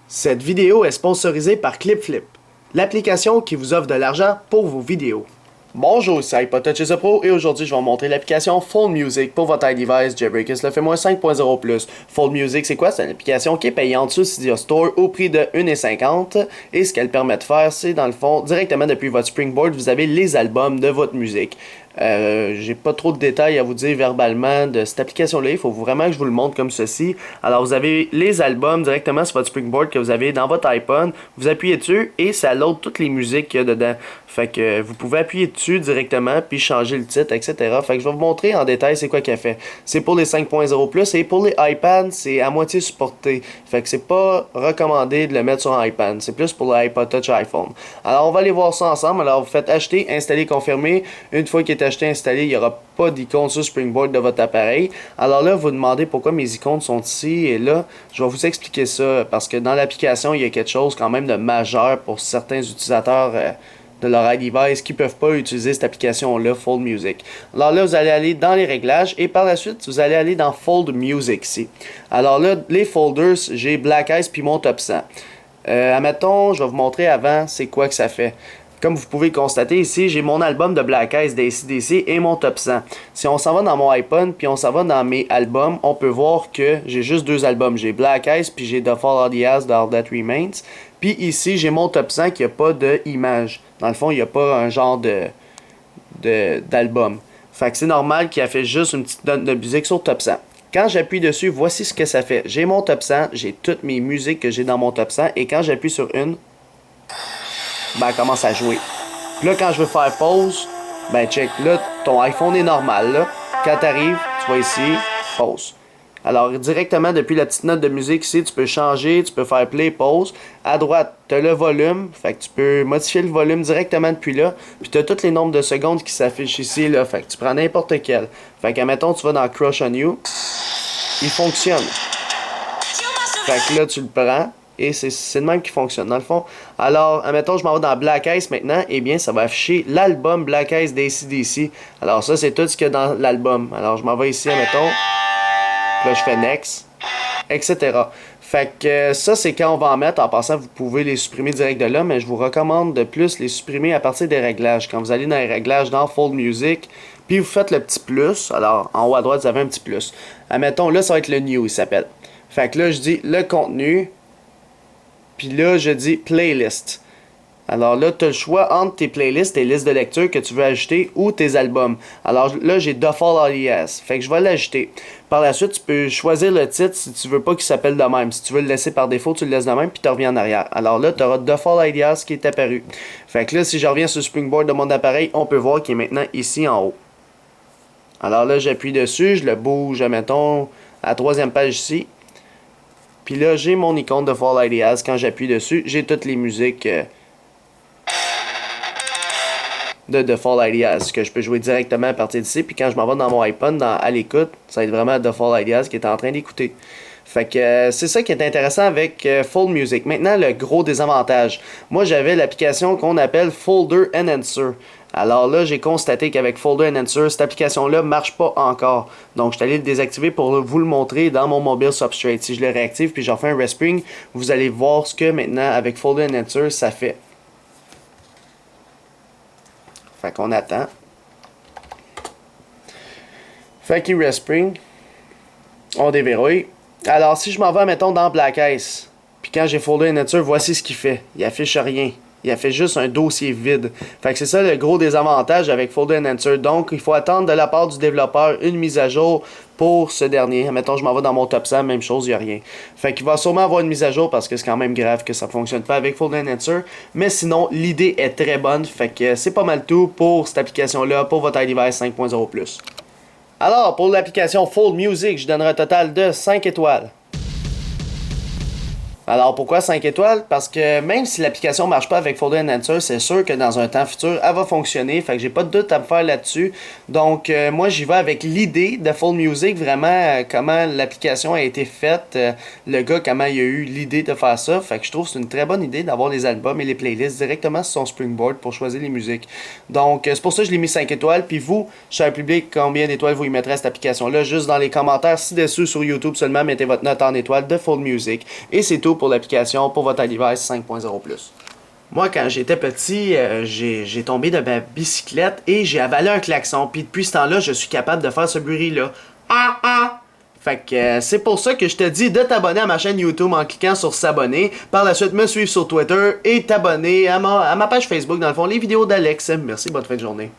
Cette vidéo est sponsorisée par ClipFlip, l'application qui vous offre de l'argent pour vos vidéos. Bonjour, c'est iPodTouch Pro et aujourd'hui je vais vous montrer l'application Fold Music pour votre iDevice Jailbreakers le fait-moi 5.0+. Fold Music c'est quoi? C'est une application qui est payante sur Cydia Store au prix de 1,50 et ce qu'elle permet de faire c'est dans le fond directement depuis votre Springboard vous avez les albums de votre musique. J'ai pas trop de détails à vous dire verbalement de cette application-là. Il faut vraiment que je vous le montre comme ceci. Alors, vous avez les albums directement sur votre Springboard que vous avez dans votre iPhone. Vous appuyez dessus et ça load toutes les musiques qu'il y a dedans. Fait que vous pouvez appuyer dessus directement puis changer le titre, etc. Fait que je vais vous montrer en détail c'est quoi qu'elle fait. C'est pour les 5.0+, et pour les iPads, c'est à moitié supporté. Fait que c'est pas recommandé de le mettre sur un iPad. C'est plus pour l'iPod Touch iPhone. Alors, on va aller voir ça ensemble. Alors, vous faites acheter, installer, confirmer. Une fois qu'il est acheté, installé, il n'y aura pas d'icône sur Springboard de votre appareil. Alors là, vous demandez pourquoi mes icônes sont ici et là. Je vais vous expliquer ça parce que dans l'application, il y a quelque chose quand même de majeur pour certains utilisateurs de leur iDevice qui ne peuvent pas utiliser cette application-là, Fold Music. Alors là, vous allez aller dans les réglages et par la suite, vous allez aller dans Fold Music ici. Alors là, les folders, j'ai Black Eyes puis mon top 100. Admettons, je vais vous montrer avant c'est quoi que ça fait. Comme vous pouvez constater ici, j'ai mon album de Black Eyes d'AC/DC et mon top 100. Si on s'en va dans mon iPhone puis on s'en va dans mes albums, on peut voir que j'ai juste deux albums. J'ai Black Eyes puis j'ai The Fall of the Ass d'All That Remains. Puis ici, j'ai mon top 100 qui n'a pas d'image. Dans le fond, il n'y a pas un genre d'album. Fait que c'est normal qu'il a fait juste une petite note de musique sur top 100. Quand j'appuie dessus, voici ce que ça fait. J'ai mon top 100, j'ai toutes mes musiques que j'ai dans mon top 100 et quand j'appuie sur une, ben elle commence à jouer. Puis là, quand je veux faire pause, ben check, là, ton iPhone est normal, là. Quand t'arrives, tu vas ici, pause. Alors, directement, depuis la petite note de musique ici, tu peux changer, tu peux faire play, pause. À droite, tu as le volume, fait que tu peux modifier le volume directement depuis là. Puis tu as tous les nombres de secondes qui s'affichent ici, là. Fait que tu prends n'importe quel. Fait que, admettons, tu vas dans Crush on You. Il fonctionne. Fait que là, tu le prends. Et c'est le même qui fonctionne dans le fond. Alors, admettons, je m'en vais dans Black Eyes maintenant. Eh bien, ça va afficher l'album Black Eyes d'AC/DC. Alors, ça, c'est tout ce qu'il y a dans l'album. Alors, je m'en vais ici, admettons. Puis là, je fais Next, etc. Fait que ça, c'est quand on va en mettre. En passant, vous pouvez les supprimer direct de là, mais je vous recommande de plus les supprimer à partir des réglages. Quand vous allez dans les réglages, dans Fold Music, puis vous faites le petit plus. Alors, en haut à droite, vous avez un petit plus. Admettons, là, ça va être le New, il s'appelle. Fait que là, je dis le contenu. Puis là, je dis playlist. Alors là, tu as le choix entre tes playlists, tes listes de lecture que tu veux ajouter ou tes albums. Alors là, j'ai The Fall of the Ass. Fait que je vais l'ajouter. Par la suite, tu peux choisir le titre si tu veux pas qu'il s'appelle de même. Si tu veux le laisser par défaut, tu le laisses de même puis tu reviens en arrière. Alors là, tu auras The Fall of the Ass qui est apparu. Fait que là, si je reviens sur le Springboard de mon appareil, on peut voir qu'il est maintenant ici en haut. Alors là, j'appuie dessus, je le bouge, mettons, à la troisième page ici. Puis là, j'ai mon icône de Fall Ideas. Quand j'appuie dessus, j'ai toutes les musiques de Fall Ideas que je peux jouer directement à partir d'ici. Puis quand je m'en vais dans mon iPhone, à l'écoute, ça va être vraiment The Fall Ideas qui est en train d'écouter. Fait que c'est ça qui est intéressant avec Fold Music. Maintenant, le gros désavantage. Moi, j'avais l'application qu'on appelle Folder Enhancer. Alors là, j'ai constaté qu'avec Folder Enhancer, cette application-là ne marche pas encore. Donc, je suis allé le désactiver pour vous le montrer dans mon mobile substrate. Si je le réactive puis j'en fais un respring, vous allez voir ce que maintenant, avec Folder Enhancer, ça fait. Fait qu'on attend. Fait qu'il respring. On déverrouille. Alors, si je m'en vais, mettons, dans Black Eyes, puis quand j'ai Folder Enhancer, voici ce qu'il fait. Il affiche rien. Il a fait juste un dossier vide. Fait que c'est ça le gros désavantage avec Folder Enhancer. Donc, il faut attendre de la part du développeur une mise à jour pour ce dernier. Mettons, je m'en vais dans mon top 100, même chose, il n'y a rien. Fait qu'il va sûrement avoir une mise à jour parce que c'est quand même grave que ça ne fonctionne pas avec Folder Enhancer. Mais sinon, l'idée est très bonne. Fait que c'est pas mal tout pour cette application-là, pour votre iDevice 5.0+. Alors, pour l'application Fold Music, je donnerai un total de 5 étoiles. Alors pourquoi 5 étoiles? Parce que même si l'application marche pas avec Folder Enhancer, c'est sûr que dans un temps futur, elle va fonctionner. Fait que j'ai pas de doute à me faire là-dessus. Donc moi j'y vais avec l'idée de Fold Music, vraiment comment l'application a été faite, le gars comment il a eu l'idée de faire ça. Fait que je trouve que c'est une très bonne idée d'avoir les albums et les playlists directement sur son Springboard pour choisir les musiques. Donc c'est pour ça que je l'ai mis 5 étoiles. Puis vous, cher public, combien d'étoiles vous y mettrez à cette application-là? Juste dans les commentaires ci-dessous sur YouTube seulement, mettez votre note en étoile de Fold Music. Et c'est tout pour l'application pour votre iOS 5.0+. Moi, quand j'étais petit, j'ai tombé de ma bicyclette et j'ai avalé un klaxon. Puis depuis ce temps-là, je suis capable de faire ce bruit-là. Ah ah! Fait que c'est pour ça que je te dis de t'abonner à ma chaîne YouTube en cliquant sur s'abonner. Par la suite, me suivre sur Twitter et t'abonner à ma page Facebook, dans le fond, les vidéos d'Alex. Merci, bonne fin de journée.